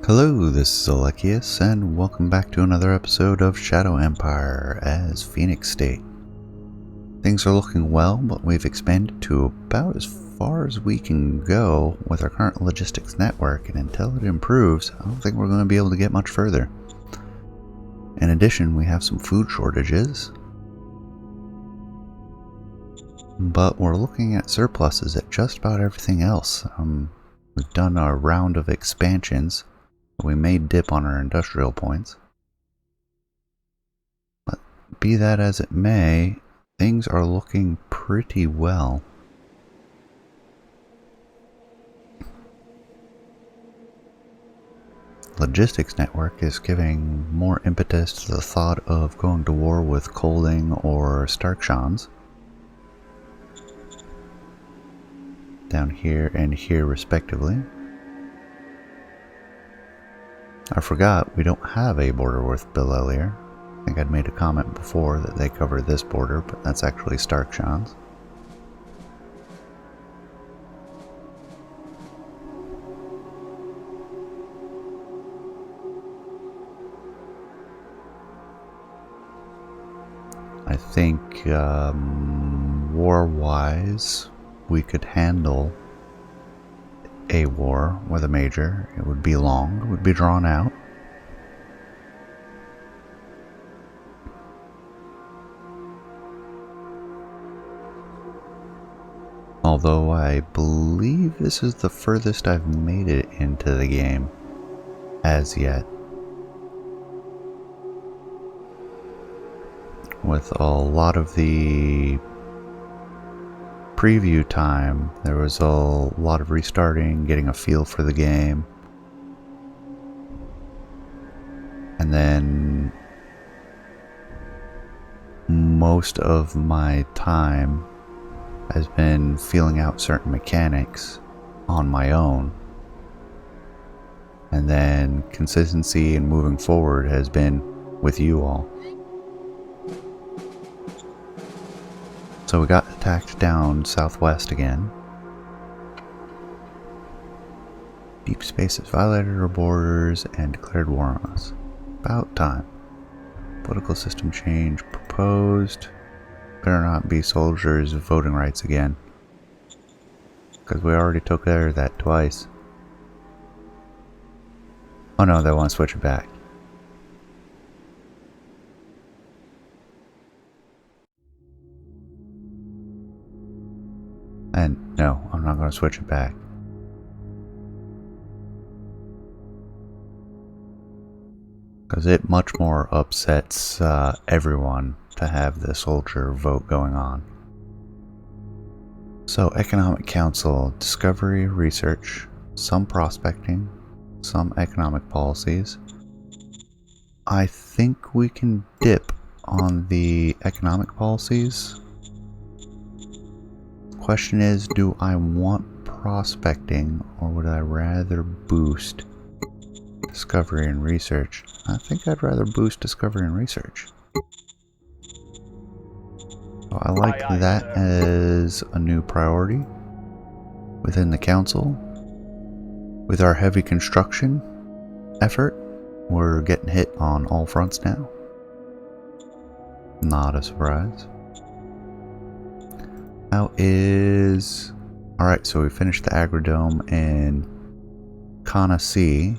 Hello, this is Alekius, and welcome back to another episode of Shadow Empire as Phoenixstate. Things are looking well, but we've expanded to about as far as we can go with our current logistics network, and until it improves, I don't think we're going to be able to get much further. In addition, we have some food shortages, but we're looking at surpluses at just about everything else. We've done a round of expansions. We may dip on our industrial points. But be that as it may, things are looking pretty well. Logistics network is giving more impetus to the thought of going to war with Colding or Starkshans. Down here and here respectively. I forgot we don't have a border with Belelier. I think I'd made a comment before that they cover this border, but that's actually Starkshans. I think war-wise, we could handle a war with a major. It would be long, it would be drawn out. Although I believe this is the furthest I've made it into the game as yet. With a lot of the preview time, there was a lot of restarting, getting a feel for the game, and then most of my time has been feeling out certain mechanics on my own, and then consistency and moving forward has been with you all. So we got attacked down southwest again. Deep Space has violated our borders and declared war on us. About time. Political system change proposed. Better not be soldiers' voting rights again. Because we already took care of that twice. Oh no, they want to switch it back. And no, I'm not going to switch it back. Because it much more upsets everyone to have the soldier vote going on. So, Economic Council, discovery, research, some prospecting, some economic policies. I think we can dip on the economic policies. Question is, do I want prospecting or would I rather boost discovery and research? I think I'd rather boost discovery and research. So I like that as a new priority within the council. With our heavy construction effort, we're getting hit on all fronts now. Not a surprise. How is... Alright, so we finished the Agrodome in Kana C.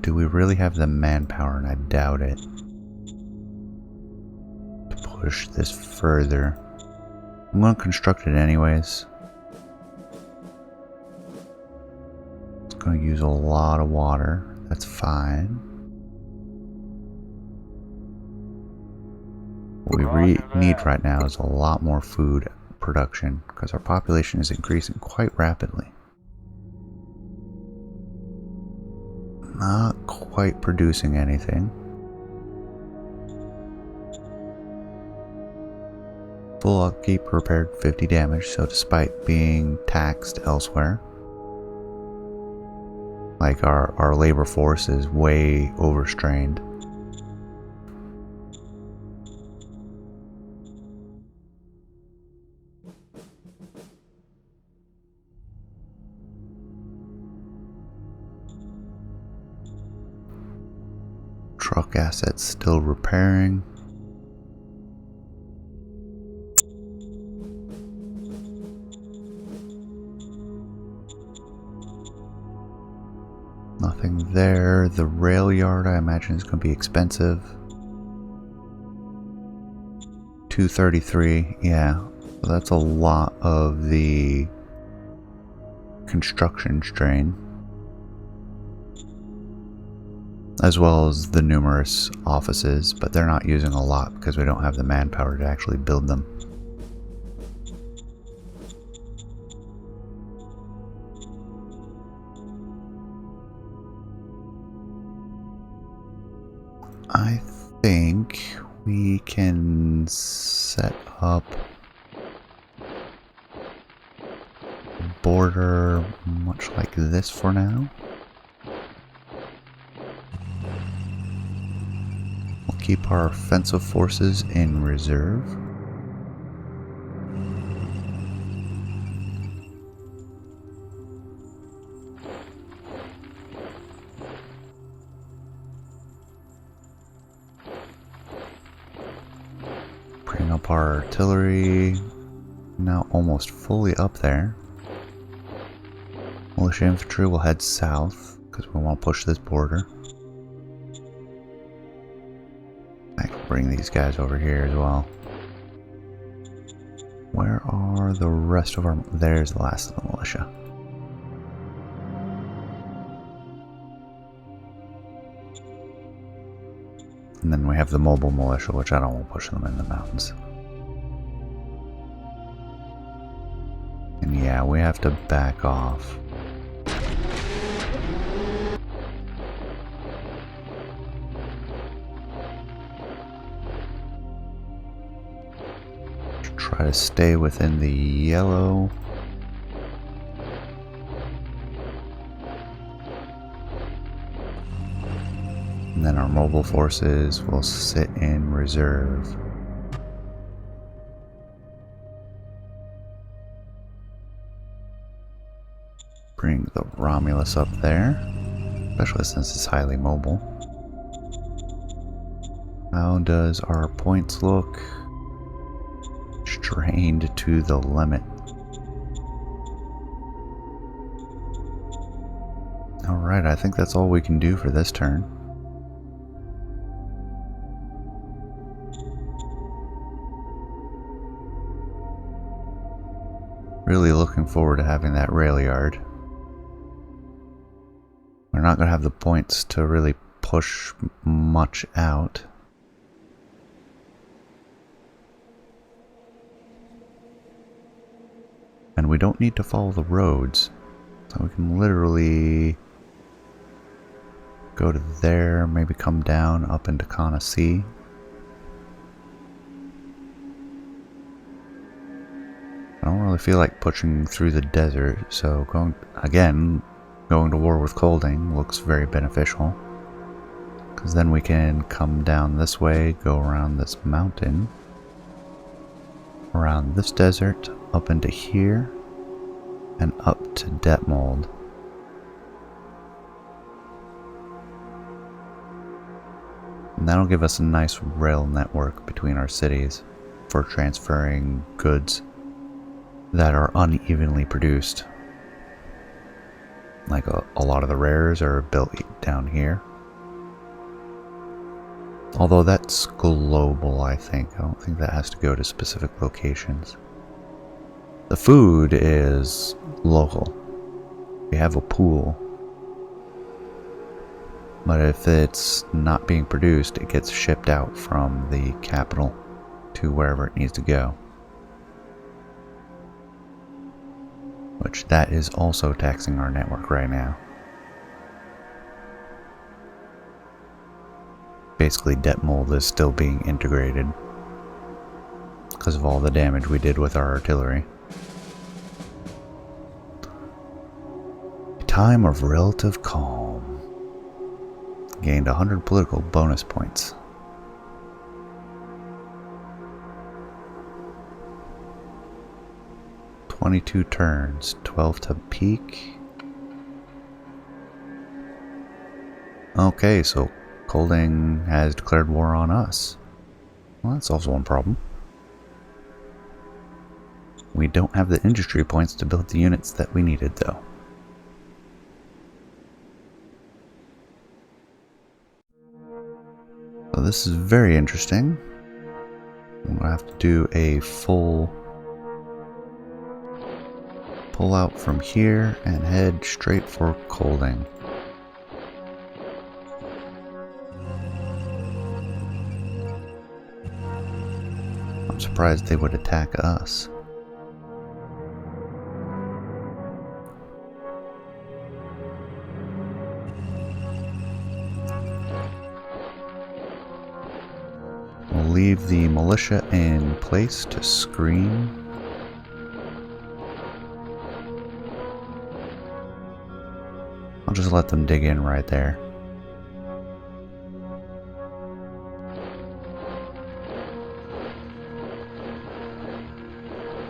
Do we really have the manpower? And I doubt it. To push this further. I'm going to construct it anyways. It's going to use a lot of water. That's fine. What we need right now is a lot more food production because our population is increasing quite rapidly. Not quite producing anything. Full upkeep repaired 50 damage, so despite being taxed elsewhere, like our labor force is way overstrained. truck assets still repairing. Nothing there. The rail yard, I imagine, is going to be expensive. 233, yeah. So that's a lot of the construction strain, as well as the numerous offices, but they're not using a lot because we don't have the manpower to actually build them. I think we can set up a border much like this for now. We'll keep our offensive forces in reserve. Bring up our artillery, now almost fully up there. Militia infantry will head south because we want to push this border. I can bring these guys over here as well. Where are the rest of our... There's the last of the militia. And then we have the mobile militia, which I don't want to push them in the mountains. And yeah, we have to back off. Try to stay within the yellow. And then our mobile forces will sit in reserve. Bring the Romulus up there, especially since it's highly mobile. How does our points look? Strained to the limit. Alright, I think that's all we can do for this turn. Really looking forward to having that rail yard. We're not going to have the points to really push much out. And we don't need to follow the roads. So we can literally go to there, maybe come down up into Kana Sea. I don't really feel like pushing through the desert, so going to war with Colding looks very beneficial. Because then we can come down this way, go around this mountain, around this desert, up into here, and up to Detmold. And that'll give us a nice rail network between our cities for transferring goods that are unevenly produced. Like a lot of the rares are built down here. Although that's global, I think. I don't think that has to go to specific locations. The food is local. We have a pool. But if it's not being produced, it gets shipped out from the capital to wherever it needs to go. Which that is also taxing our network right now. Basically, Detmold is still being integrated because of all the damage we did with our artillery. A time of relative calm. Gained 100 political bonus points. "22 turns, 12 to peak." Okay, so Colding has declared war on us. Well, that solves one problem. We don't have the industry points to build the units that we needed, though. So this is very interesting. I'm gonna have to do a full pull out from here and head straight for Colding. I'm surprised they would attack us. We'll leave the militia in place to screen. I'll just let them dig in right there.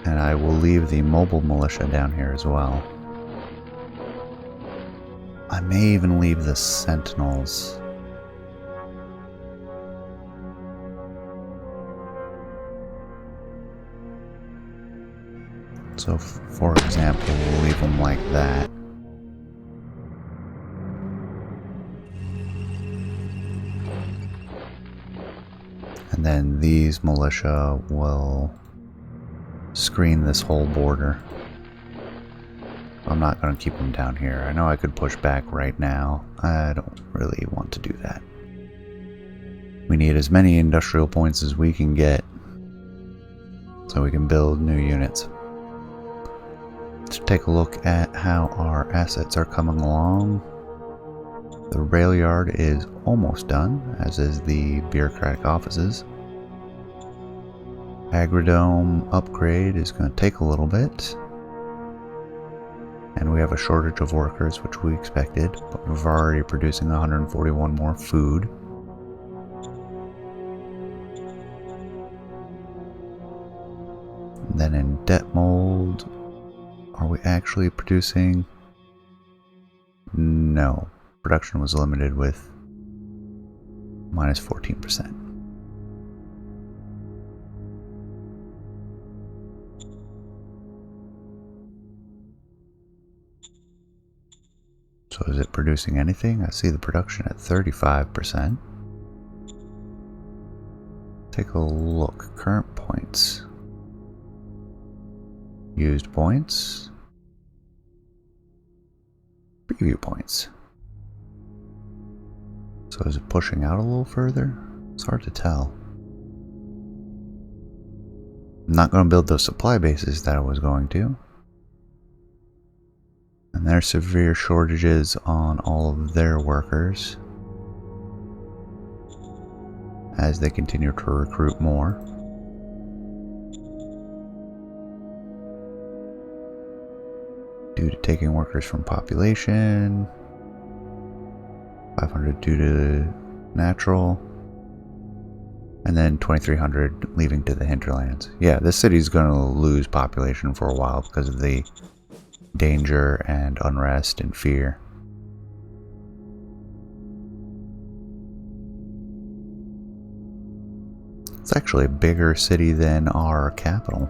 And I will leave the mobile militia down here as well. I may even leave the sentinels. So, for example, we'll leave them like that. And then these militia will screen this whole border. I'm not going to keep them down here. I know I could push back right now. I don't really want to do that. We need as many industrial points as we can get so we can build new units. Let's take a look at how our assets are coming along. The rail yard is almost done, as is the bureaucratic offices. Agrodome upgrade is going to take a little bit. And we have a shortage of workers, which we expected, but we're already producing 141 more food. And then in debt mold, are we actually producing? No. Production was limited with minus 14%. So is it producing anything? I see the production at 35%. Take a look. Current points. Used points. Preview points. So is it pushing out a little further? It's hard to tell. I'm not going to build those supply bases that I was going to. And there are severe shortages on all of their workers as they continue to recruit more. Due to taking workers from population, 500 due to natural, and then 2,300 leaving to the hinterlands. Yeah, this city's going to lose population for a while because of the danger and unrest and fear. It's actually a bigger city than our capital.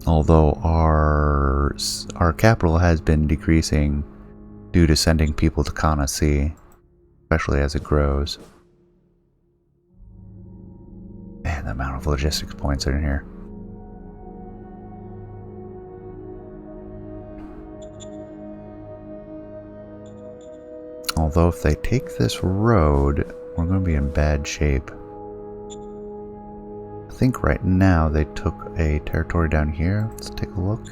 Although our capital has been decreasing due to sending people to Kana Sea, especially as it grows. Man, the amount of logistics points in here. Although if they take this road, we're going to be in bad shape. I think right now they took a territory down here. Let's take a look.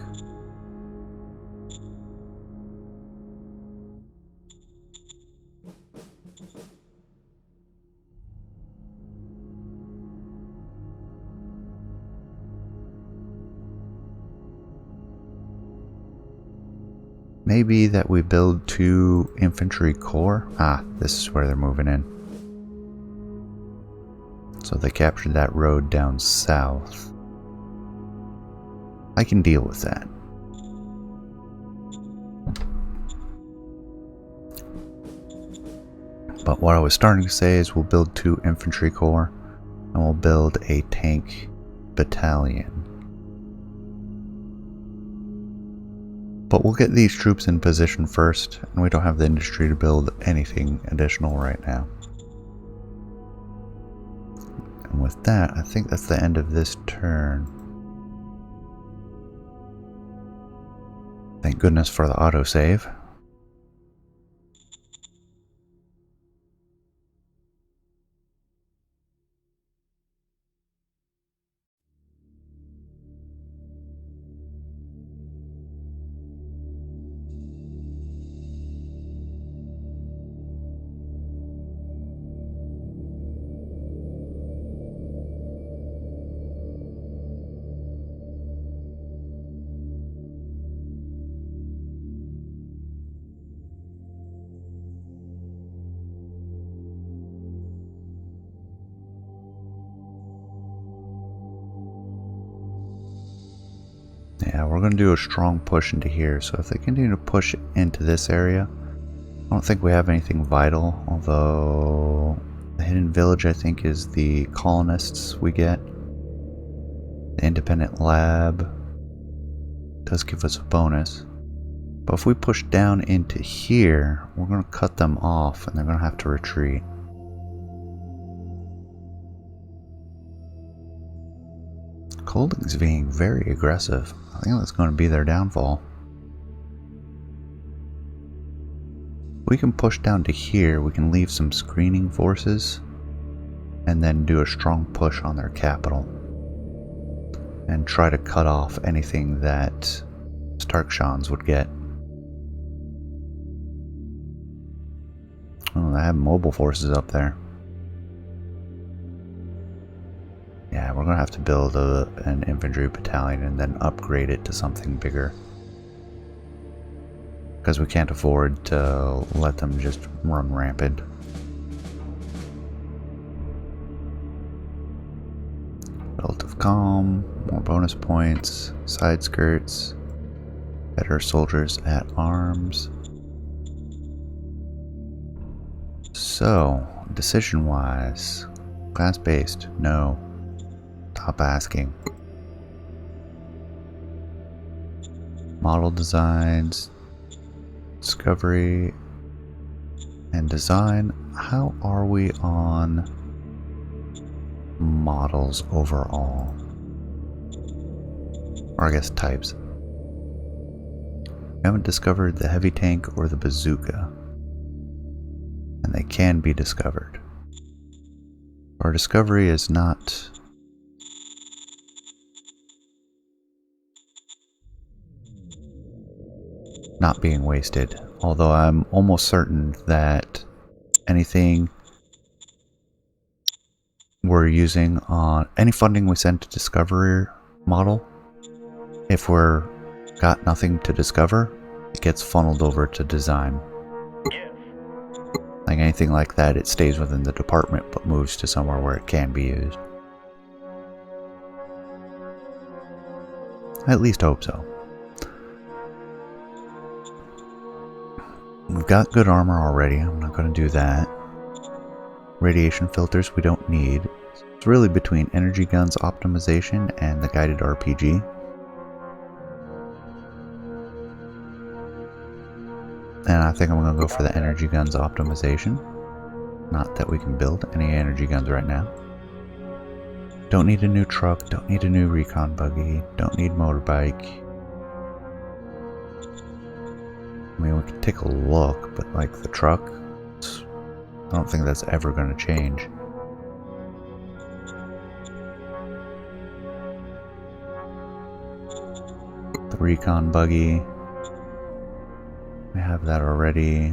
Maybe that we build 2 infantry corps. Ah, this is where they're moving in. So they captured that road down south. I can deal with that. But what I was starting to say is we'll build 2 infantry corps and we'll build a tank battalion. But we'll get these troops in position first, and we don't have the industry to build anything additional right now. And with that, I think that's the end of this turn. Thank goodness for the autosave. Yeah, we're going to do a strong push into here, so if they continue to push into this area, I don't think we have anything vital, although the hidden village I think is the colonists we get. The independent lab does give us a bonus, but if we push down into here, we're going to cut them off and they're going to have to retreat. Colding's being very aggressive. I think that's going to be their downfall. We can push down to here, we can leave some screening forces and then do a strong push on their capital and try to cut off anything that Starkshans would get. Oh, they have mobile forces up there. Yeah, we're going to have to build an infantry battalion and then upgrade it to something bigger. Because we can't afford to let them just run rampant. Belt of Calm, more bonus points, side skirts, better soldiers at arms. So, decision-wise, class-based, no. Stop asking. Model designs, discovery, and design. How are we on models overall? Or I guess types. We haven't discovered the heavy tank or the bazooka. And they can be discovered. Our discovery is not being wasted, although I'm almost certain that anything we're using on any funding we send to discovery model, if we're got nothing to discover, it gets funneled over to design. Like anything like that, it stays within the department but moves to somewhere where it can be used. I at least hope so. We've got good armor already, I'm not going to do that. Radiation filters we don't need. It's really between energy guns optimization and the guided RPG. And I think I'm going to go for the energy guns optimization. Not that we can build any energy guns right now. Don't need a new truck, don't need a new recon buggy, don't need motorbike. I mean, we can take a look, but like the truck, I don't think that's ever going to change. The recon buggy, we have that already.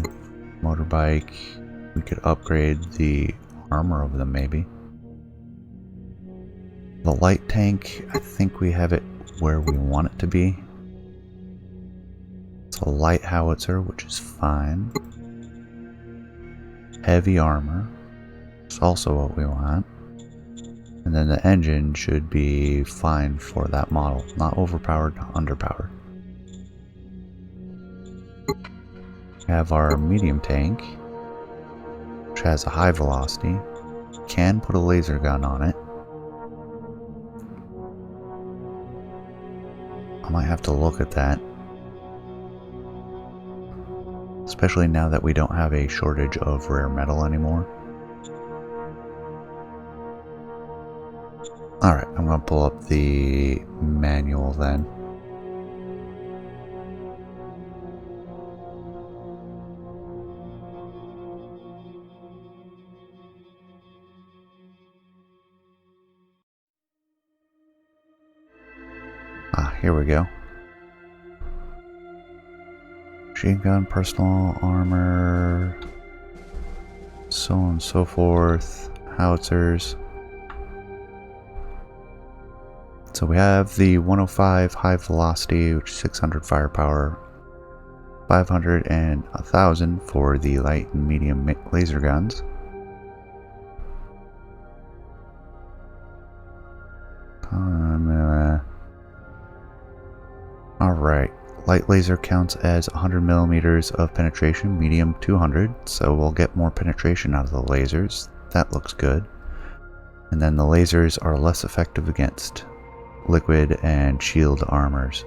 Motorbike, we could upgrade the armor of them maybe. The light tank, I think we have it where we want it to be. It's a light howitzer, which is fine. Heavy armor, it's also what we want. And then the engine should be fine for that model. Not overpowered, not underpowered. We have our medium tank, which has a high velocity. Can put a laser gun on it. I might have to look at that. Especially now that we don't have a shortage of rare metal anymore. Alright, I'm going to pull up the manual then. Here we go. Machine gun, personal armor, so on and so forth, howitzers. So we have the 105 high velocity, which is 600 firepower, 500 and 1000 for the light and medium laser guns. Alright, light laser counts as 100 millimeters of penetration, medium 200, so we'll get more penetration out of the lasers. That looks good. And then the lasers are less effective against liquid and shield armors.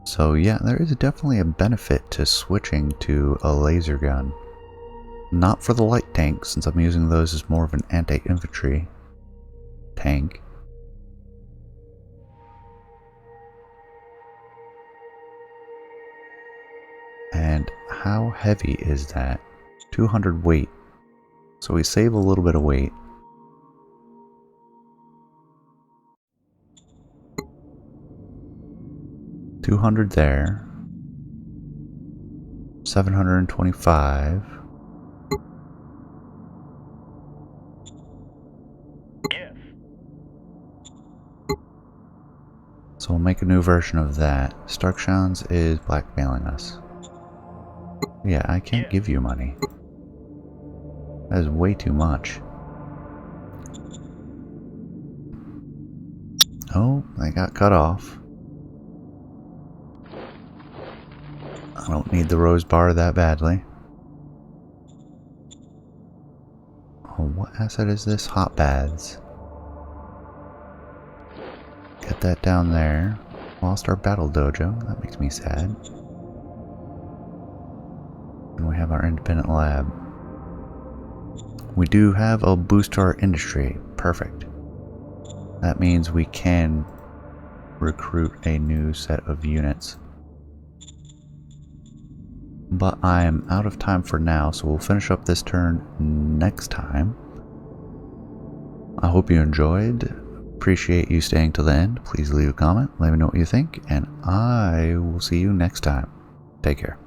So yeah, there is definitely a benefit to switching to a laser gun. Not for the light tank, since I'm using those as more of an anti-infantry tank. And how heavy is that? 200 weight. So we save a little bit of weight. $200 there. 725. Yes. So we'll make a new version of that. Starkshans is blackmailing us. Yeah, I can't give you money. That is way too much. Oh, they got cut off. I don't need the rose bar that badly. Oh, what asset is this? Hot baths. Get that down there. Lost our battle dojo. That makes me sad. And we have our independent lab. We do have a boost to our industry. Perfect. That means we can recruit a new set of units. But I am out of time for now, so we'll finish up this turn next time. I hope you enjoyed. Appreciate you staying till the end. Please leave a comment. Let me know what you think, and I will see you next time. Take care.